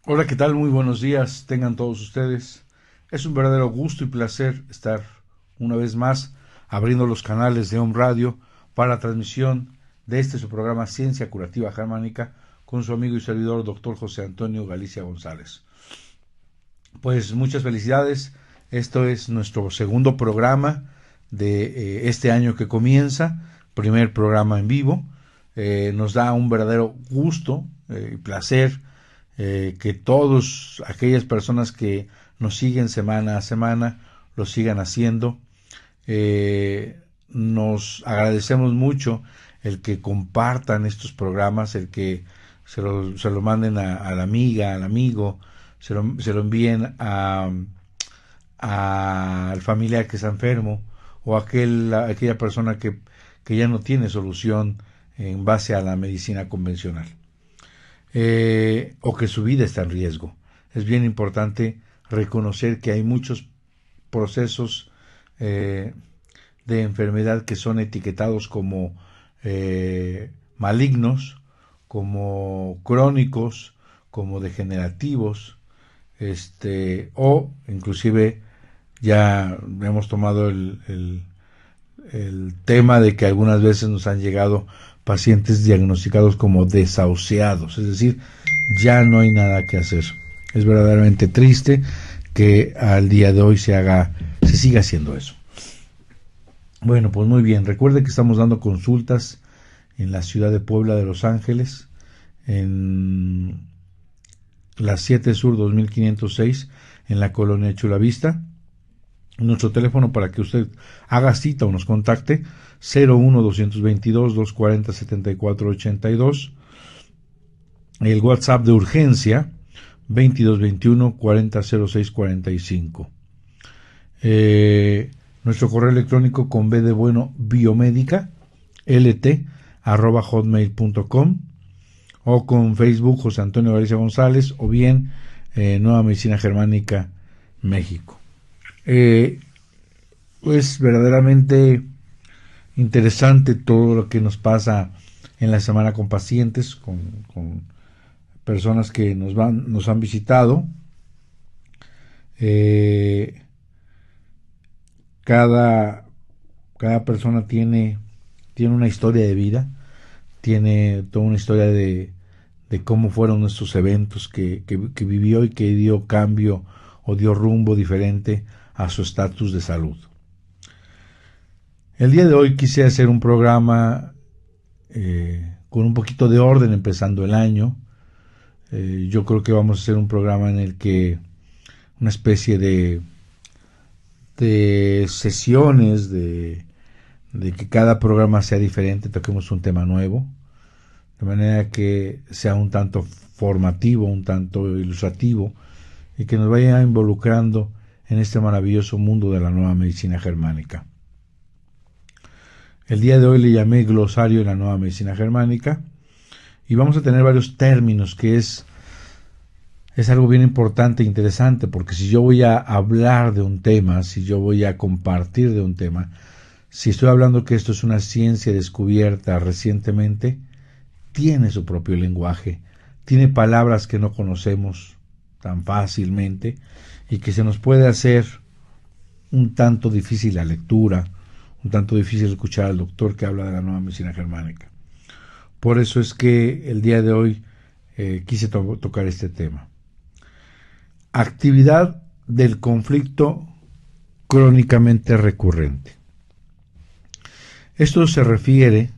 Hola, ¿qué tal? Muy buenos días, tengan todos ustedes. Es un verdadero gusto y placer estar una vez más abriendo los canales de Home Radio para la transmisión de su programa Ciencia Curativa Germánica con su amigo y servidor doctor José Antonio Galicia González. Pues muchas felicidades, esto es nuestro segundo programa de este año que comienza, primer programa en vivo. Nos da un verdadero gusto y placer que todas aquellas personas que nos siguen semana a semana lo sigan haciendo. Nos agradecemos mucho el que compartan estos programas, el que se lo manden a la amiga, al amigo, se lo envíen al familiar que está enfermo o aquella persona que ya no tiene solución en base a la medicina convencional. O que su vida está en riesgo. Es bien importante reconocer que hay muchos procesos de enfermedad que son etiquetados como malignos, como crónicos, como degenerativos, o inclusive ya hemos tomado el tema de que algunas veces nos han llegado pacientes diagnosticados como desahuciados, es decir, ya no hay nada que hacer. Es verdaderamente triste que al día de hoy se siga haciendo eso. Bueno, pues muy bien, recuerde que estamos dando consultas en la ciudad de Puebla de Los Ángeles, en la 7 Sur 2506, en la colonia Chulavista. Nuestro teléfono para que usted haga cita o nos contacte 01-222-240-7482. El WhatsApp de urgencia 2221-400645. Nuestro correo electrónico con B de bueno biomédica lt@hotmail.com, o con Facebook José Antonio Galicia González, o bien Nueva Medicina Germánica México. Es verdaderamente interesante todo lo que nos pasa en la semana con pacientes, con personas que nos han visitado. Cada, cada persona tiene una historia de vida, tiene toda una historia de cómo fueron nuestros eventos que vivió y que dio cambio o dio rumbo diferente a su estatus de salud. El día de hoy quise hacer un programa con un poquito de orden empezando el año. Yo creo que vamos a hacer un programa en el que una especie de sesiones, de que cada programa sea diferente, toquemos un tema nuevo, de manera que sea un tanto formativo, un tanto ilustrativo, y que nos vaya involucrando en este maravilloso mundo de la nueva medicina germánica. El día de hoy le llamé glosario de la nueva medicina germánica, y vamos a tener varios términos que es algo bien importante e interesante, porque si yo voy a hablar de un tema, si yo voy a compartir de un tema, si estoy hablando que esto es una ciencia descubierta recientemente, tiene su propio lenguaje, tiene palabras que no conocemos tan fácilmente y que se nos puede hacer un tanto difícil la lectura, un tanto difícil escuchar al doctor que habla de la nueva medicina germánica. Por eso es que el día de hoy quise tocar este tema. Actividad del conflicto crónicamente recurrente. Esto se refiere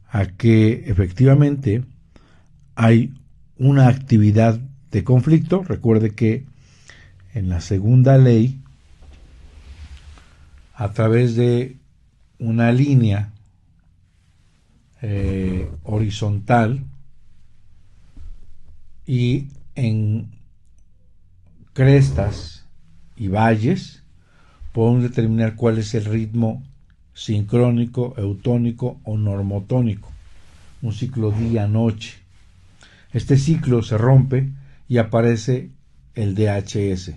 a que efectivamente hay una actividad de conflicto. Recuerde que en la segunda ley, a través de una línea horizontal y en crestas y valles, podemos determinar cuál es el ritmo sincrónico, eutónico o normotónico, un ciclo día-noche. Este ciclo se rompe y aparece el DHS.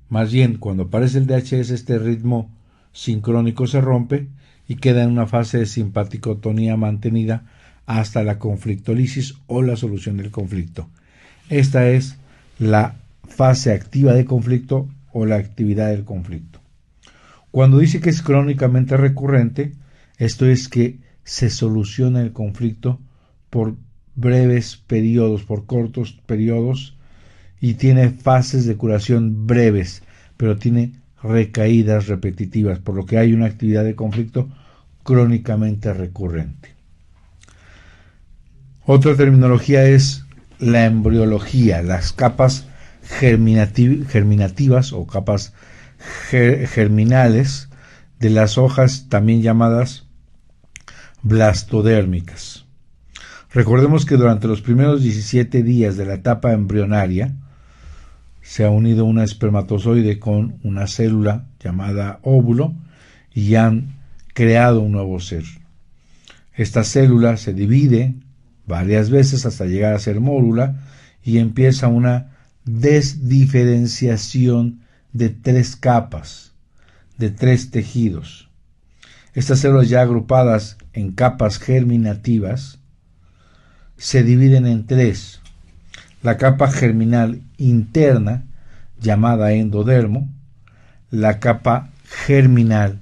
Más bien, cuando aparece el DHS, este ritmo sincrónico se rompe y queda en una fase de simpaticotonía mantenida hasta la conflictolisis o la solución del conflicto. Esta es la fase activa de conflicto o la actividad del conflicto. Cuando dice que es crónicamente recurrente, esto es que se soluciona el conflicto por breves periodos, por cortos periodos, y tiene fases de curación breves, pero tiene recaídas repetitivas, por lo que hay una actividad de conflicto crónicamente recurrente. Otra terminología es la embriología, las capas germinativas o capas germinales de las hojas, también llamadas blastodérmicas. Recordemos que durante los primeros 17 días de la etapa embrionaria se ha unido una espermatozoide con una célula llamada óvulo y han creado un nuevo ser. Esta célula se divide varias veces hasta llegar a ser mórula y empieza una desdiferenciación de 3 capas, de 3 tejidos. Estas células ya agrupadas en capas germinativas se dividen en 3. La capa germinal interna, llamada endodermo, la capa germinal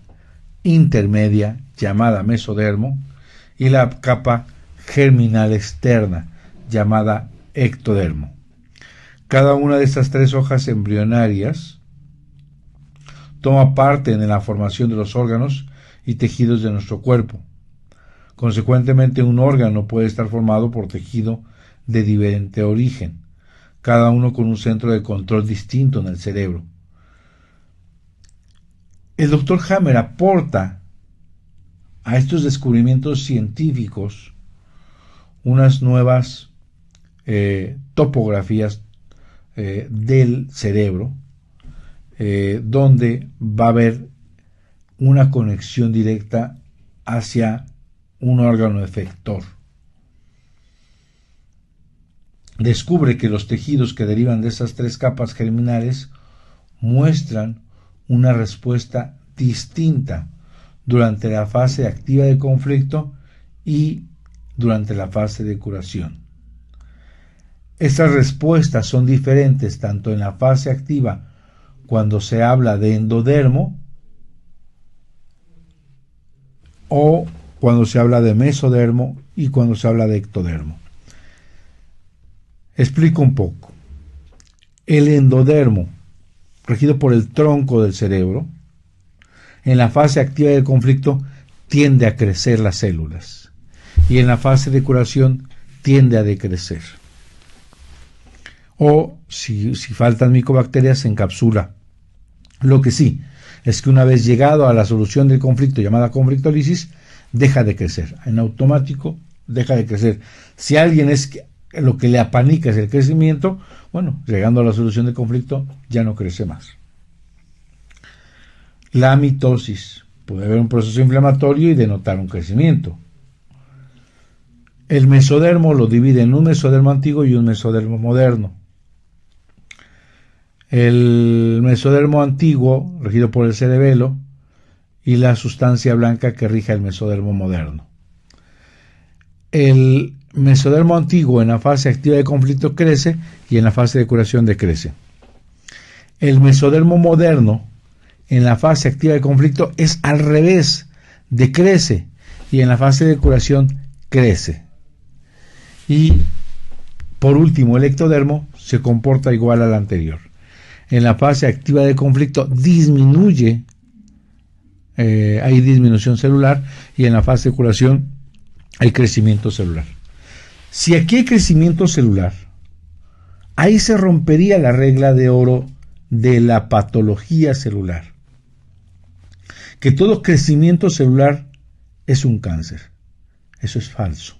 intermedia, llamada mesodermo, y la capa germinal externa, llamada ectodermo. Cada una de estas 3 hojas embrionarias toma parte en la formación de los órganos y tejidos de nuestro cuerpo. Consecuentemente, un órgano puede estar formado por tejido de diferente origen, cada uno con un centro de control distinto en el cerebro. El Dr. Hammer aporta a estos descubrimientos científicos unas nuevas topografías del cerebro, donde va a haber una conexión directa hacia un órgano efector. Descubre que los tejidos que derivan de esas 3 capas germinales muestran una respuesta distinta durante la fase activa de conflicto y durante la fase de curación. Estas respuestas son diferentes tanto en la fase activa, cuando se habla de endodermo, o cuando se habla de mesodermo y cuando se habla de ectodermo. Explico un poco. El endodermo, regido por el tronco del cerebro, en la fase activa del conflicto tiende a crecer las células y en la fase de curación tiende a decrecer. O si faltan micobacterias, se encapsula. Lo que sí es que una vez llegado a la solución del conflicto, llamada conflictólisis, deja de crecer. En automático deja de crecer. Si alguien lo que le apanica es el crecimiento, bueno, llegando a la solución del conflicto ya no crece más. La mitosis. Puede haber un proceso inflamatorio y denotar un crecimiento. El mesodermo lo divide en un mesodermo antiguo y un mesodermo moderno. El mesodermo antiguo, regido por el cerebelo, y la sustancia blanca que rige el mesodermo moderno. El mesodermo antiguo en la fase activa de conflicto crece y en la fase de curación decrece. El mesodermo moderno en la fase activa de conflicto es al revés, decrece y en la fase de curación crece. Y por último, el ectodermo se comporta igual al anterior. En la fase activa de conflicto disminuye, hay disminución celular, y en la fase de curación hay crecimiento celular. Si aquí hay crecimiento celular, ahí se rompería la regla de oro de la patología celular, que todo crecimiento celular es un cáncer. Eso es falso.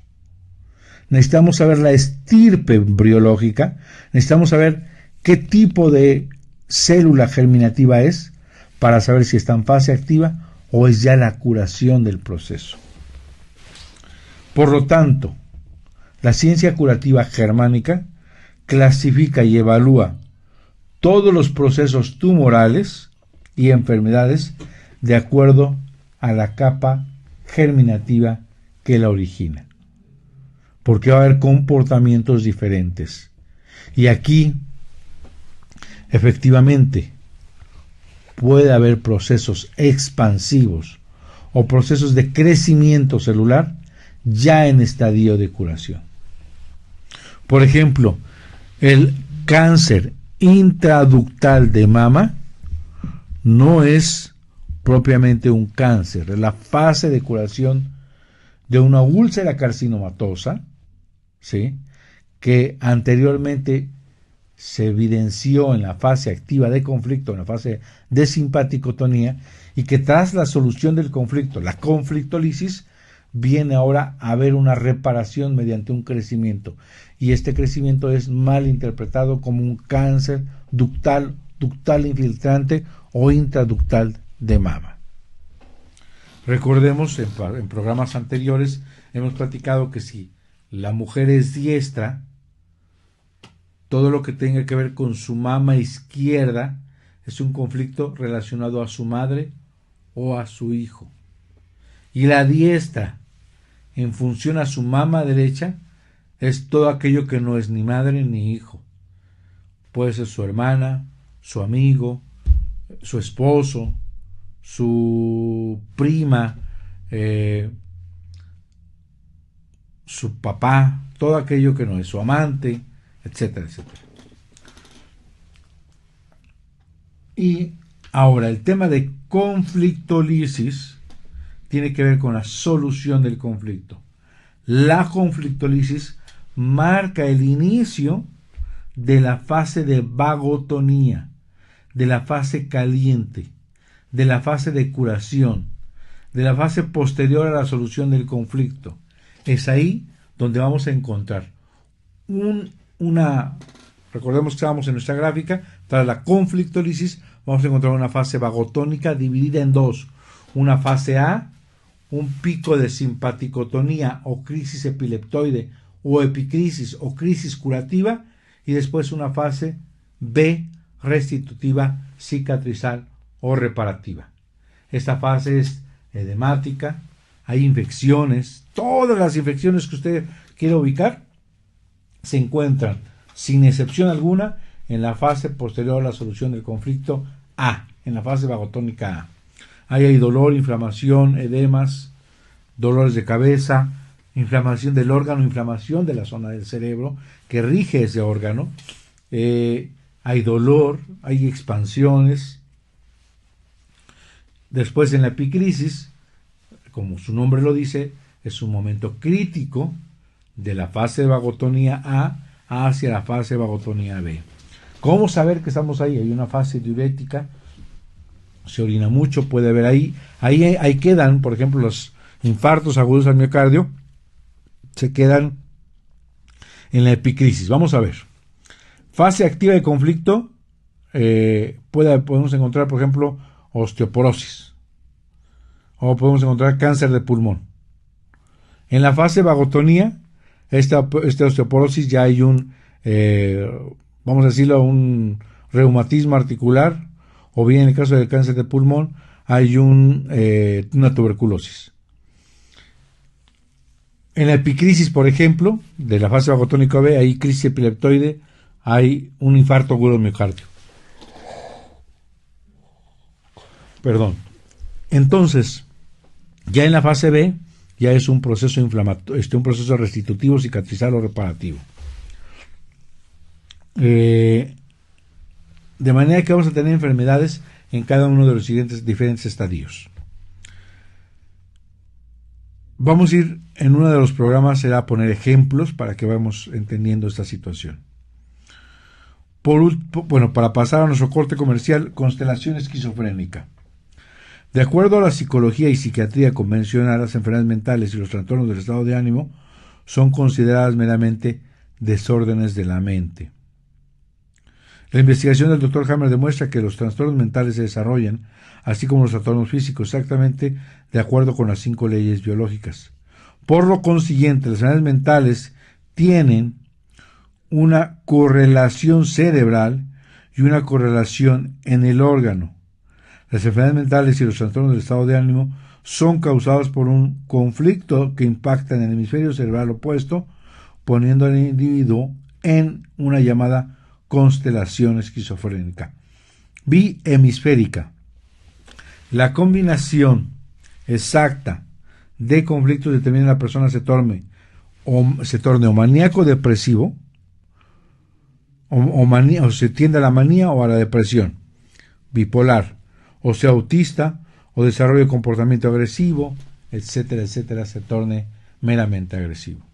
Necesitamos saber la estirpe embriológica, necesitamos saber qué tipo de célula germinativa es para saber si está en fase activa o es ya la curación del proceso. Por lo tanto, la ciencia curativa germánica clasifica y evalúa todos los procesos tumorales y enfermedades de acuerdo a la capa germinativa que la origina, porque va a haber comportamientos diferentes Y aquí, efectivamente, puede haber procesos expansivos o procesos de crecimiento celular ya en estadio de curación. Por ejemplo, el cáncer intraductal de mama no es propiamente un cáncer, es la fase de curación de una úlcera carcinomatosa, ¿sí?, que anteriormente se evidenció en la fase activa de conflicto, en la fase de simpaticotonía, y que tras la solución del conflicto, la conflictólisis, viene ahora a haber una reparación mediante un crecimiento, y este crecimiento es mal interpretado como un cáncer ductal infiltrante o intraductal de mama. Recordemos, en programas anteriores hemos platicado que si la mujer es diestra, todo lo que tenga que ver con su mama izquierda es un conflicto relacionado a su madre o a su hijo. Y la diestra, en función a su mama derecha, es todo aquello que no es ni madre ni hijo. Puede ser su hermana, su amigo, su esposo, su prima, su papá, todo aquello que no es su amante, etcétera, etcétera. Y ahora el tema de conflictólisis tiene que ver con la solución del conflicto. La conflictólisis marca el inicio de la fase de vagotonía, de la fase caliente, de la fase de curación, de la fase posterior a la solución del conflicto. Es ahí donde vamos a encontrar recordemos que estábamos en nuestra gráfica, tras la conflictólisis vamos a encontrar una fase vagotónica dividida en dos, una fase A, un pico de simpaticotonía o crisis epileptoide o epicrisis o crisis curativa, y después una fase B, restitutiva, cicatrizal o reparativa. Esta fase es edemática, hay infecciones, todas las infecciones que usted quiera ubicar se encuentran, sin excepción alguna, en la fase posterior a la solución del conflicto A, en la fase vagotónica A. Ahí hay dolor, inflamación, edemas, dolores de cabeza, inflamación del órgano, inflamación de la zona del cerebro que rige ese órgano. Hay dolor, hay expansiones. Después, en la epicrisis, como su nombre lo dice, es un momento crítico de la fase de vagotonía A hacia la fase de vagotonía B. ¿Cómo saber que estamos ahí? Hay una fase diurética, se orina mucho, puede haber ahí quedan, por ejemplo, los infartos agudos al miocardio, se quedan en la epicrisis. Vamos a ver. Fase activa de conflicto, podemos encontrar, por ejemplo, osteoporosis, o podemos encontrar cáncer de pulmón. En la fase vagotonía, esta osteoporosis, ya hay vamos a decirlo, un reumatismo articular, o bien en el caso del cáncer de pulmón hay una tuberculosis. En la epicrisis, por ejemplo, de la fase vagotónica B, hay crisis epileptoide, hay un infarto agudo del miocardio. Perdón. Entonces, ya en la fase B, ya es un proceso inflamatorio, un proceso restitutivo, cicatrizal o reparativo. De manera que vamos a tener enfermedades en cada uno de los diferentes estadios. Vamos a ir en uno de los programas, será a poner ejemplos para que vayamos entendiendo esta situación. Para pasar a nuestro corte comercial, constelación esquizofrénica. De acuerdo a la psicología y psiquiatría convencional, las enfermedades mentales y los trastornos del estado de ánimo son consideradas meramente desórdenes de la mente. La investigación del Dr. Hammer demuestra que los trastornos mentales se desarrollan, así como los trastornos físicos, exactamente de acuerdo con las 5 leyes biológicas. Por lo consiguiente, las enfermedades mentales tienen una correlación cerebral y una correlación en el órgano. Las enfermedades mentales y los trastornos del estado de ánimo son causados por un conflicto que impacta en el hemisferio cerebral opuesto, poniendo al individuo en una llamada constelación esquizofrénica bihemisférica. La combinación exacta de conflictos determina que la persona se torne o maníaco depresivo o se tiende a la manía o a la depresión, bipolar, o sea autista o desarrolle comportamiento agresivo, etcétera, etcétera, se torne meramente agresivo.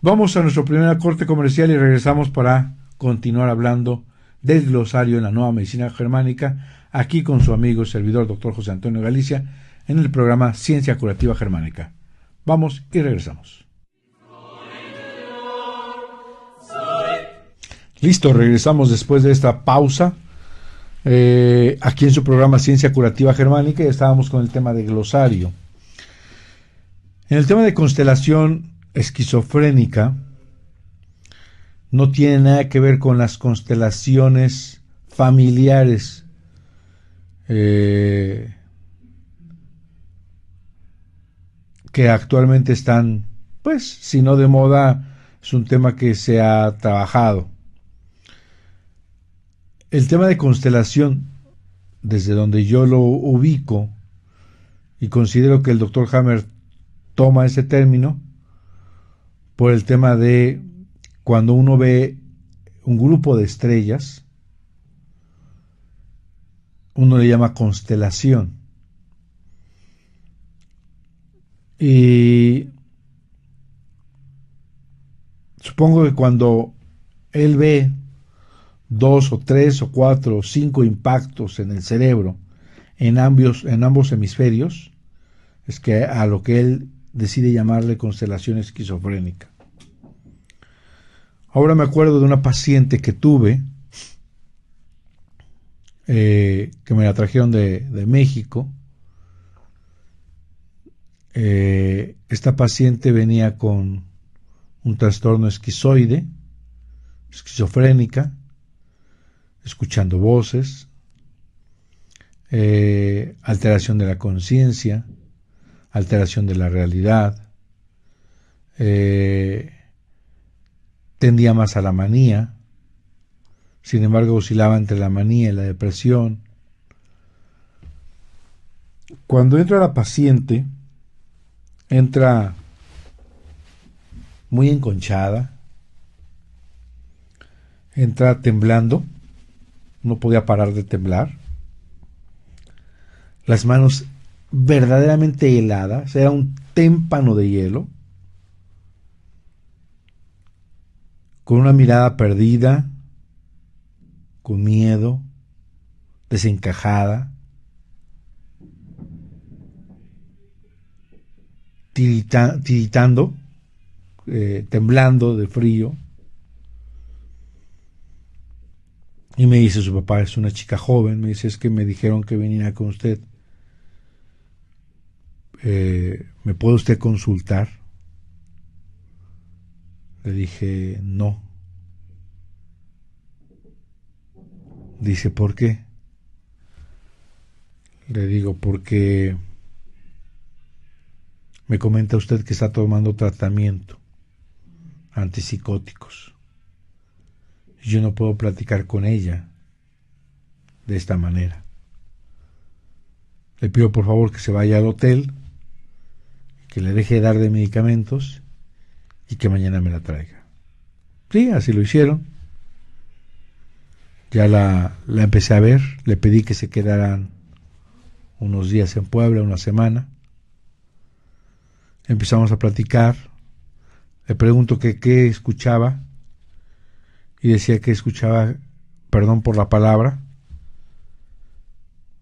Vamos a nuestro primer corte comercial y regresamos para continuar hablando del glosario en la nueva medicina germánica, aquí con su amigo y servidor Dr. José Antonio Galicia, en el programa Ciencia Curativa Germánica. Vamos y regresamos. Listo, regresamos después de esta pausa. Aquí en su programa Ciencia Curativa Germánica ya estábamos con el tema de glosario. En el tema de constelación esquizofrénica no tiene nada que ver con las constelaciones familiares que actualmente están, pues, si no de moda, es un tema que se ha trabajado. El tema de constelación, desde donde yo lo ubico y considero que el Dr. Hammer toma ese término por el tema de cuando uno ve un grupo de estrellas, uno le llama constelación. Y supongo que cuando él ve 2 o 3 o 4 o 5 impactos en el cerebro en ambos hemisferios, es que a lo que él decide llamarle constelación esquizofrénica. Ahora me acuerdo de una paciente que tuve, que me la trajeron de México. Esta paciente venía con un trastorno esquizoide, esquizofrénica, escuchando voces, alteración de la conciencia, alteración de la realidad, tendía más a la manía, sin embargo oscilaba entre la manía y la depresión. Cuando entra la paciente, entra muy enconchada, entra temblando, no podía parar de temblar, las manos verdaderamente heladas, era un témpano de hielo, con una mirada perdida, con miedo, desencajada, tiritando, temblando de frío. Y me dice su papá, es una chica joven, me dice, es que me dijeron que viniera con usted. ¿Me puede usted consultar? Le dije, no. Dice, ¿por qué? Le digo, porque me comenta usted que está tomando tratamiento antipsicóticos. Yo no puedo platicar con ella de esta manera. Le pido por favor que se vaya al hotel, que le deje de dar de medicamentos y que mañana me la traiga. Sí, así lo hicieron. Ya la empecé a ver, le pedí que se quedaran unos días en Puebla, una semana. Empezamos a platicar, le pregunto que qué escuchaba y decía que escuchaba, perdón por la palabra,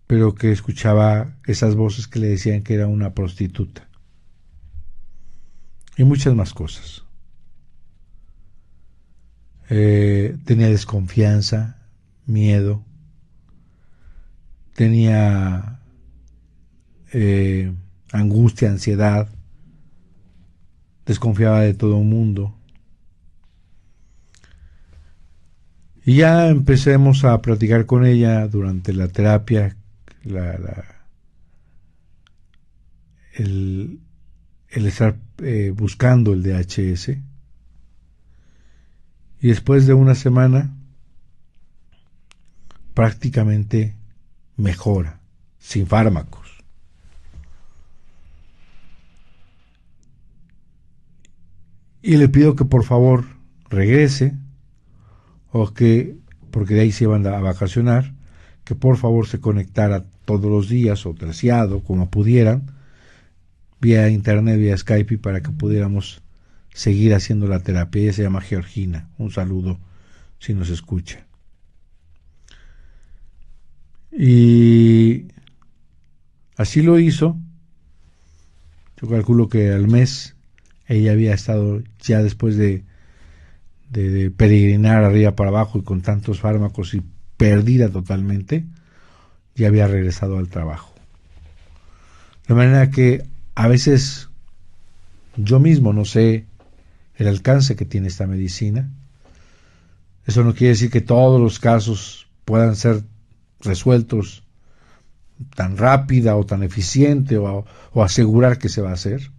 pero que escuchaba esas voces que le decían que era una prostituta y muchas más cosas. Tenía desconfianza, miedo, tenía angustia, ansiedad, desconfiaba de todo el mundo. Y ya empecemos a platicar con ella durante la terapia, el estar buscando el DHS. y después de una semana prácticamente mejora, sin fármacos. Y le pido que por favor regrese, o que, porque de ahí se iban a vacacionar, que por favor se conectara todos los días o terciado, como pudieran, vía internet, vía Skype, para que pudiéramos seguir haciendo la terapia. Ella se llama Georgina. Un saludo si nos escucha. Y así lo hizo. Yo calculo que al mes ella había estado, ya después de peregrinar arriba para abajo y con tantos fármacos y perdida totalmente, ya había regresado al trabajo. De manera que a veces yo mismo no sé el alcance que tiene esta medicina. Eso no quiere decir que todos los casos puedan ser resueltos tan rápida o tan eficiente, o asegurar que se va a hacer,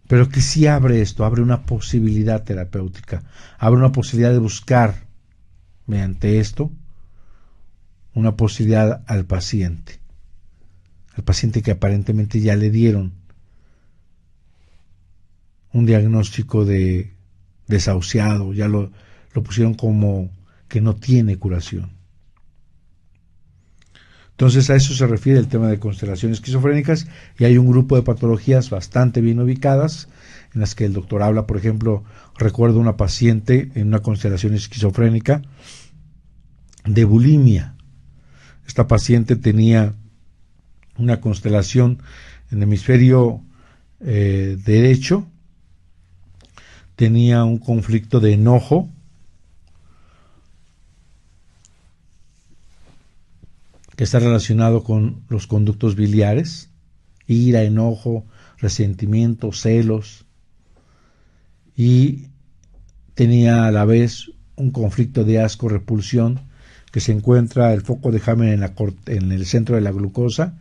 pero que sí abre esto, abre una posibilidad terapéutica, abre una posibilidad de buscar mediante esto una posibilidad al paciente que aparentemente ya le dieron un diagnóstico de desahuciado, ya lo pusieron como que no tiene curación. Entonces a eso se refiere el tema de constelaciones esquizofrénicas, y hay un grupo de patologías bastante bien ubicadas en las que el doctor habla. Por ejemplo, recuerdo una paciente en una constelación esquizofrénica de bulimia. Esta paciente tenía una constelación en el hemisferio derecho, tenía un conflicto de enojo, que está relacionado con los conductos biliares, ira, enojo, resentimiento, celos, y tenía a la vez un conflicto de asco-repulsión, que se encuentra el foco de Hamer en el centro de la glucosa,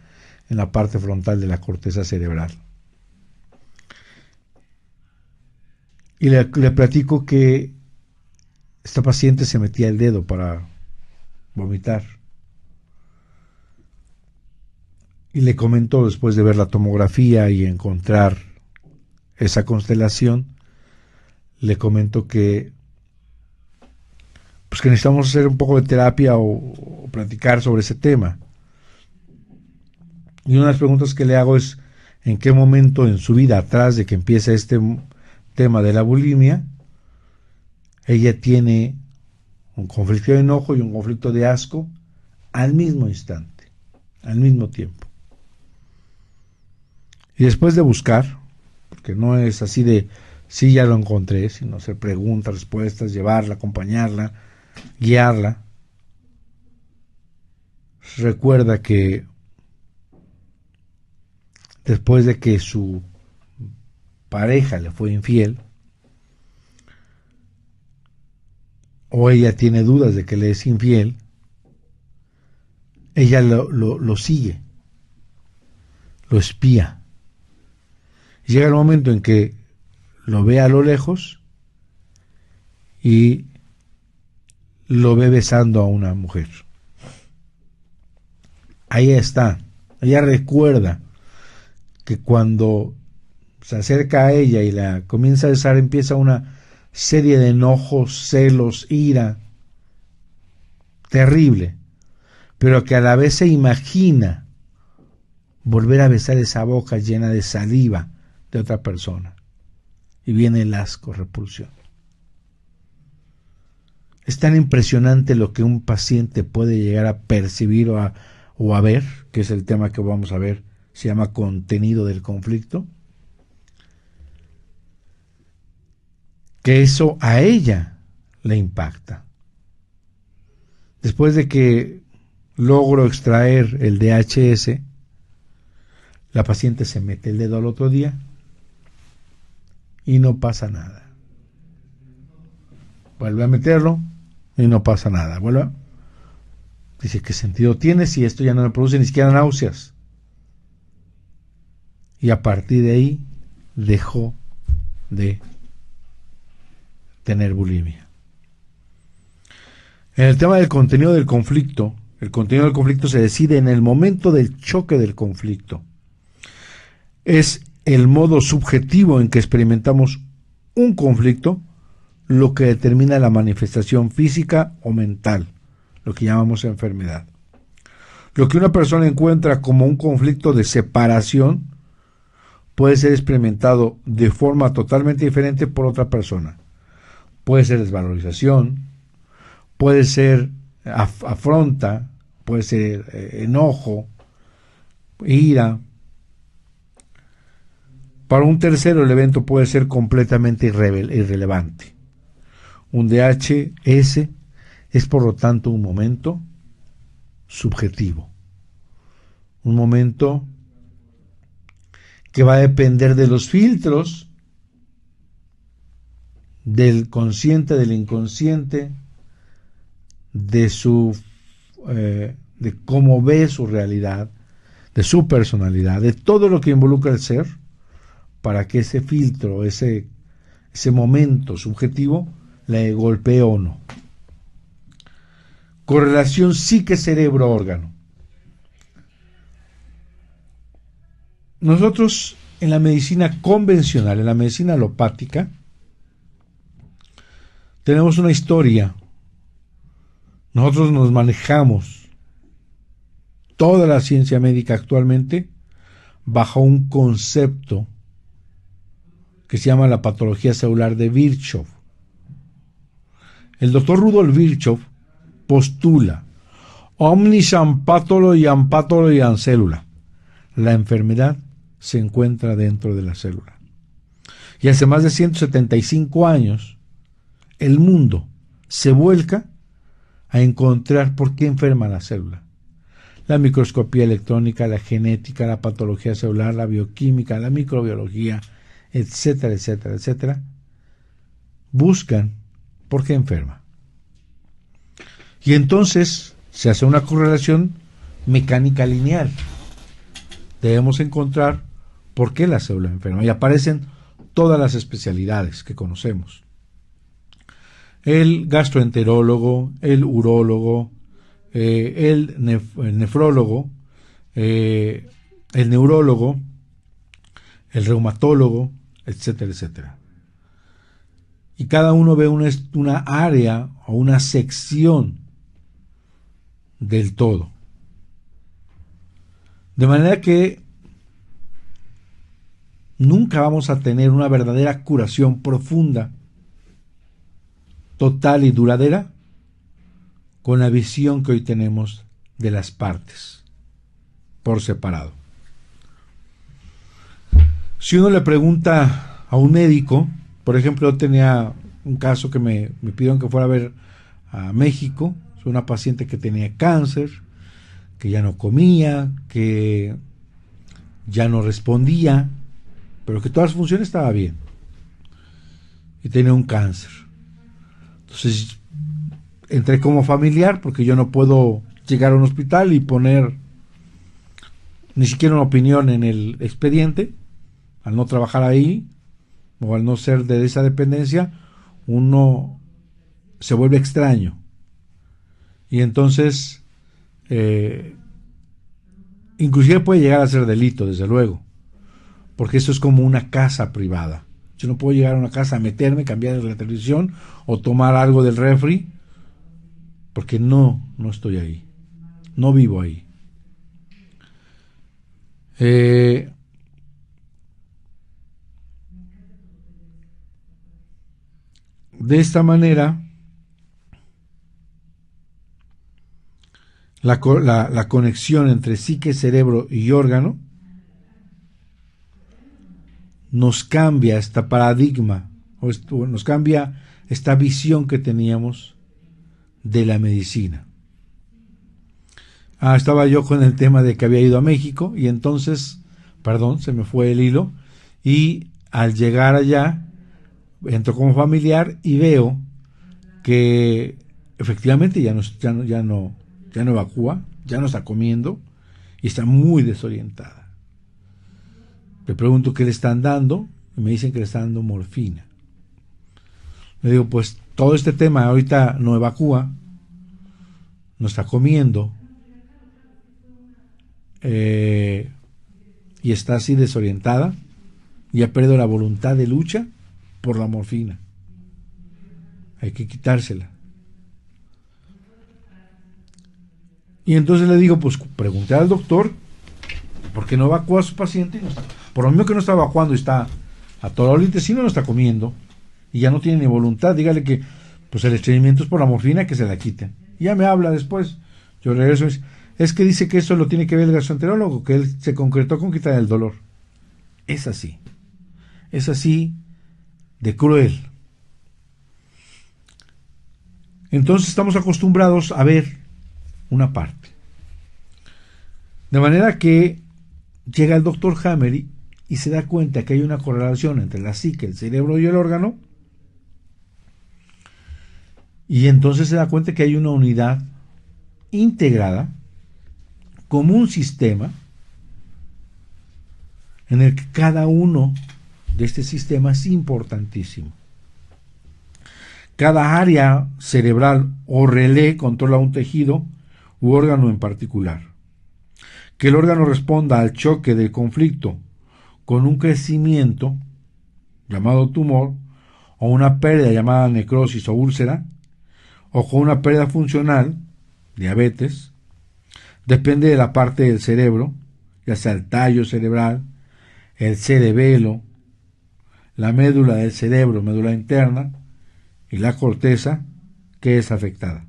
en la parte frontal de la corteza cerebral. Y le platico que esta paciente se metía el dedo para vomitar. Y le comentó, después de ver la tomografía y encontrar esa constelación, le comento que pues que necesitamos hacer un poco de terapia o platicar sobre ese tema. Y una de las preguntas que le hago es: ¿en qué momento en su vida, atrás de que empiece este tema de la bulimia, ella tiene un conflicto de enojo y un conflicto de asco al mismo instante, al mismo tiempo? Y después de buscar, porque no es así de sí, ya lo encontré, sino hacer preguntas, respuestas, llevarla, acompañarla, guiarla, recuerda que después de que su pareja le fue infiel, o ella tiene dudas de que le es infiel, ella lo sigue, lo espía. Y llega el momento en que lo ve a lo lejos y lo ve besando a una mujer. Ahí está. Ella recuerda que cuando se acerca a ella y la comienza a besar, empieza una serie de enojos, celos, ira terrible, pero que a la vez se imagina volver a besar esa boca llena de saliva de otra persona, y viene el asco, repulsión. Es tan impresionante lo que un paciente puede llegar a percibir o a ver, que es el tema que vamos a ver, se llama contenido del conflicto, que eso a ella le impacta. Después de que logro extraer el DHS, la paciente se mete el dedo al otro día y no pasa nada. Vuelve a meterlo y no pasa nada. Dice: ¿qué sentido tiene si esto ya no me produce ni siquiera náuseas? Y a partir de ahí dejó de tener bulimia. En el tema del contenido del conflicto, el contenido del conflicto se decide en el momento del choque del conflicto. Es el modo subjetivo en que experimentamos un conflicto lo que determina la manifestación física o mental, lo que llamamos enfermedad. Lo que una persona encuentra como un conflicto de separación puede ser experimentado de forma totalmente diferente por otra persona. Puede ser desvalorización, puede ser afronta, puede ser enojo, ira. Para un tercero el evento puede ser completamente irrelevante. Un DHS es por lo tanto un momento subjetivo, un momento que va a depender de los filtros del consciente, del inconsciente, de cómo ve su realidad, de su personalidad, de todo lo que involucra el ser, para que ese filtro, ese momento subjetivo, le golpee o no. Correlación psique-cerebro-órgano. Nosotros en la medicina convencional, en la medicina alopática, tenemos una historia. Nosotros nos manejamos toda la ciencia médica actualmente bajo un concepto que se llama la patología celular de Virchow. El doctor Rudolf Virchow postula omnis patolo y an célula. La enfermedad se encuentra dentro de la célula. Y hace más de 175 años, el mundo se vuelca a encontrar por qué enferma la célula. La microscopía electrónica, la genética, la patología celular, la bioquímica, la microbiología, etcétera, etcétera, etcétera, buscan por qué enferma. Y entonces se hace una correlación mecánica lineal. Debemos encontrar por qué la célula enferma. Y aparecen todas las especialidades que conocemos. El gastroenterólogo, el urólogo, el nefrólogo, el neurólogo, el reumatólogo, etcétera, etcétera. Y cada uno ve una área o una sección del todo. De manera que nunca vamos a tener una verdadera curación profunda, total y duradera, con la visión que hoy tenemos de las partes, por separado. Si uno le pregunta a un médico, por ejemplo, yo tenía un caso que me pidieron que fuera a ver a México, es una paciente que tenía cáncer, que ya no comía, que ya no respondía, pero que todas las funciones estaba bien, y tenía un cáncer. Entonces entré como familiar, porque yo no puedo llegar a un hospital y poner ni siquiera una opinión en el expediente, al no trabajar ahí o al no ser de esa dependencia, uno se vuelve extraño. Y entonces inclusive puede llegar a ser delito, desde luego, porque eso es como una casa privada. Yo no puedo llegar a una casa a meterme, cambiar la televisión o tomar algo del refri, porque no estoy ahí, no vivo ahí. De esta manera, la conexión entre psique, cerebro y órgano nos cambia este paradigma, nos cambia esta visión que teníamos de la medicina. Estaba yo con el tema de que había ido a México y entonces, se me fue el hilo, y al llegar allá entro como familiar y veo que efectivamente ya no evacúa, ya no está comiendo y está muy desorientada. Le pregunto qué le están dando y me dicen que le están dando morfina. Le digo, pues todo este tema ahorita no evacúa, no está comiendo y está así desorientada y ha perdido la voluntad de lucha por la morfina. Hay que quitársela. Y entonces le digo, pues pregunté al doctor por qué no evacúa a su paciente. No está, por lo mismo que no está evacuando y está atorado el intestino, no está comiendo y ya no tiene ni voluntad. Dígale que pues el estreñimiento es por la morfina, que se la quiten. Y ya me habla después. Yo regreso y dice, es que dice que eso lo tiene que ver el gastroenterólogo, que él se concretó con quitar el dolor. Es así de cruel. Entonces estamos acostumbrados a ver una parte. De manera que llega el doctor Hammer y se da cuenta que hay una correlación entre la psique, el cerebro y el órgano, y entonces se da cuenta que hay una unidad integrada como un sistema en el que cada uno de este sistema es importantísimo. Cada área cerebral o relé controla un tejido u órgano en particular. Que el órgano responda al choque del conflicto con un crecimiento llamado tumor, o una pérdida llamada necrosis o úlcera, o con una pérdida funcional, diabetes, depende de la parte del cerebro, ya sea el tallo cerebral, el cerebelo, la médula del cerebro, médula interna, y la corteza, que es afectada.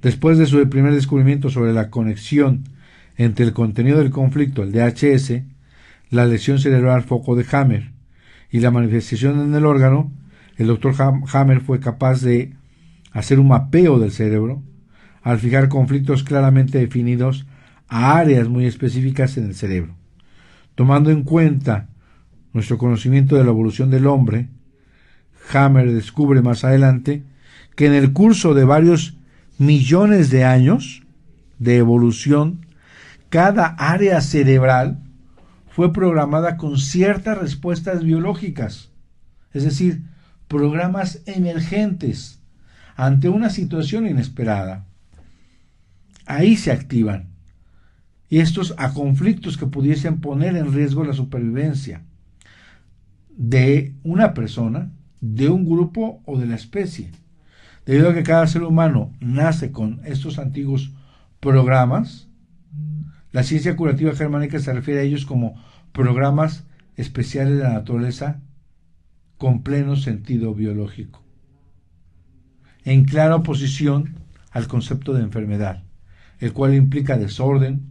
Después de su primer descubrimiento sobre la conexión entre el contenido del conflicto, el DHS, la lesión cerebral foco de Hammer y la manifestación en el órgano, el doctor Hammer fue capaz de hacer un mapeo del cerebro al fijar conflictos claramente definidos a áreas muy específicas en el cerebro. Tomando en cuenta nuestro conocimiento de la evolución del hombre, Hammer descubre más adelante que en el curso de varios millones de años de evolución, cada área cerebral fue programada con ciertas respuestas biológicas, es decir, programas emergentes ante una situación inesperada. Ahí se activan, y estos a conflictos que pudiesen poner en riesgo la supervivencia de una persona, de un grupo o de la especie. Debido a que cada ser humano nace con estos antiguos programas, la ciencia curativa germánica se refiere a ellos como programas especiales de la naturaleza con pleno sentido biológico, en clara oposición al concepto de enfermedad, el cual implica desorden,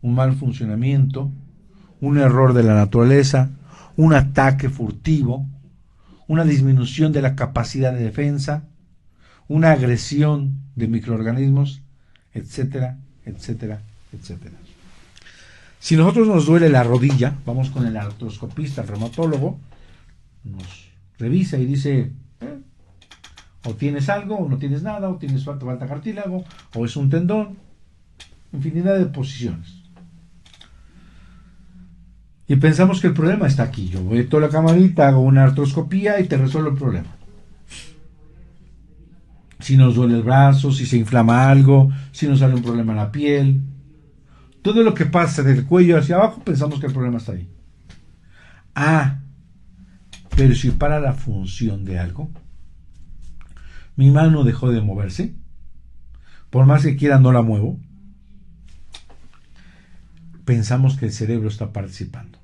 un mal funcionamiento, un error de la naturaleza, un ataque furtivo, una disminución de la capacidad de defensa, una agresión de microorganismos, etcétera, etcétera, etcétera. Si a nosotros nos duele la rodilla, vamos con el artroscopista, el reumatólogo, nos revisa y dice, o tienes algo, o no tienes nada, o tienes falta cartílago, o es un tendón, infinidad de posiciones. Y pensamos que el problema está aquí. Yo voy a toda la camarita, hago una artroscopía y te resuelvo el problema. Si nos duele el brazo, si se inflama algo, si nos sale un problema en la piel, todo lo que pasa del cuello hacia abajo, pensamos que el problema está ahí. Pero si para la función de algo, mi mano dejó de moverse, por más que quiera no la muevo, pensamos que el cerebro está participando.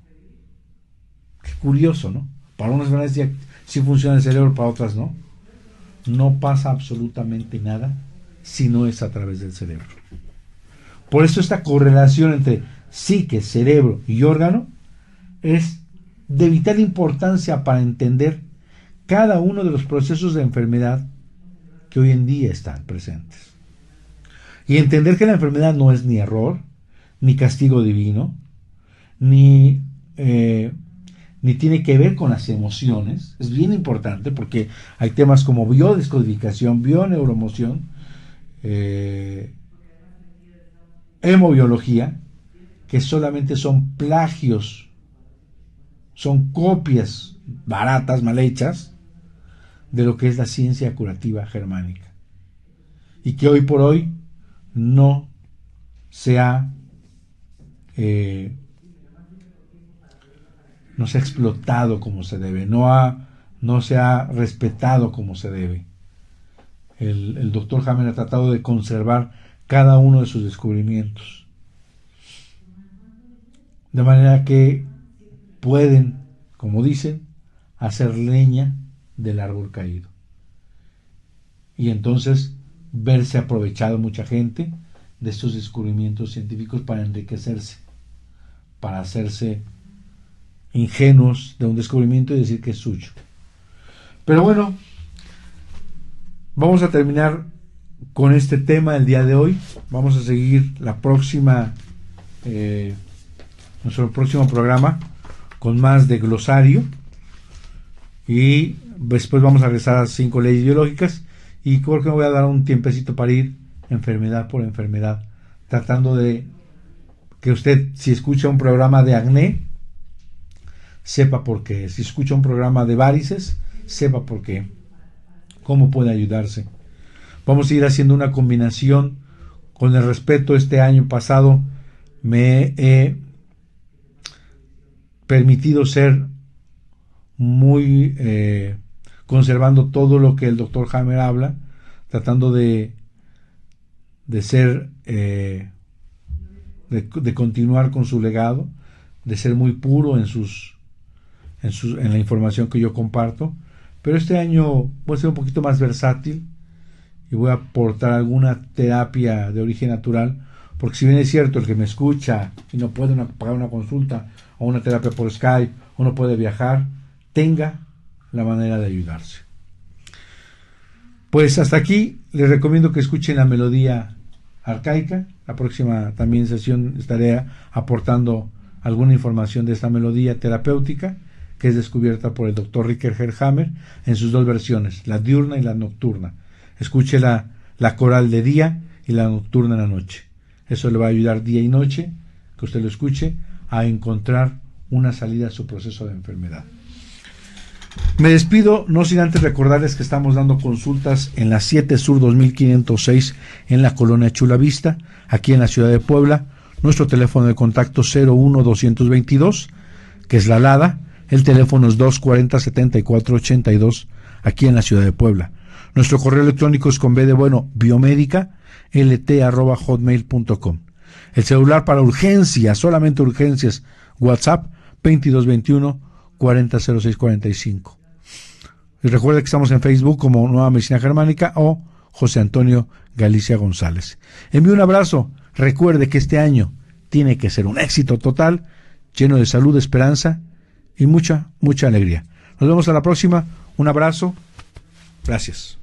Qué curioso, ¿no? Para unas veces sí funciona el cerebro, para otras no. No pasa absolutamente nada si no es a través del cerebro. Por eso esta correlación entre psique, cerebro y órgano es de vital importancia para entender cada uno de los procesos de enfermedad que hoy en día están presentes. Y entender que la enfermedad no es ni error, ni castigo divino, ni tiene que ver con las emociones. Es bien importante porque hay temas como biodescodificación, bioneuromoción, hemobiología, que solamente son plagios, son copias baratas, mal hechas, de lo que es la ciencia curativa germánica. Y que hoy por hoy no se ha explotado como se debe, no se ha respetado como se debe. El doctor Hammer ha tratado de conservar cada uno de sus descubrimientos, de manera que pueden, como dicen, hacer leña del árbol caído, y entonces verse aprovechado mucha gente de estos descubrimientos científicos para enriquecerse, para hacerse ingenuos de un descubrimiento y decir que es suyo. Pero bueno, vamos a terminar con este tema el día de hoy. Vamos a seguir nuestro próximo programa con más de glosario, y después vamos a regresar a 5 leyes biológicas, y creo que me voy a dar un tiempecito para ir enfermedad por enfermedad, tratando de que usted, si escucha un programa de acné, sepa por qué. Si escucha un programa de varices, sepa por qué, cómo puede ayudarse. Vamos a ir haciendo una combinación con el respeto. Este año pasado me he permitido ser muy conservando todo lo que el doctor Hammer habla, tratando de ser de continuar con su legado, de ser muy puro en la información que yo comparto. Pero este año voy a ser un poquito más versátil y voy a aportar alguna terapia de origen natural, porque si bien es cierto, el que me escucha y no puede pagar una consulta o una terapia por Skype, o no puede viajar, tenga la manera de ayudarse. Pues hasta aquí, les recomiendo que escuchen la melodía arcaica. La próxima también sesión estaré aportando alguna información de esta melodía terapéutica, que es descubierta por el Dr. Rickenherr Hammer en sus 2 versiones, la diurna y la nocturna. Escuche la coral de día y la nocturna en la noche. Eso le va a ayudar día y noche, que usted lo escuche, a encontrar una salida a su proceso de enfermedad. Me despido, no sin antes recordarles que estamos dando consultas en la 7 Sur 2506 en la colonia Chula Vista, aquí en la ciudad de Puebla. Nuestro teléfono de contacto 01222, que es la LADA. El teléfono es 240-7482, aquí en la ciudad de Puebla. Nuestro correo electrónico es con B de bueno, biomédica, lt@hotmail.com. El celular para urgencias, solamente urgencias, WhatsApp 2221 400645. Y recuerda que estamos en Facebook como Nueva Medicina Germánica o José Antonio Galicia González. Envío un abrazo. Recuerde que este año tiene que ser un éxito total, lleno de salud, esperanza y mucha, mucha alegría. Nos vemos a la próxima. Un abrazo. Gracias.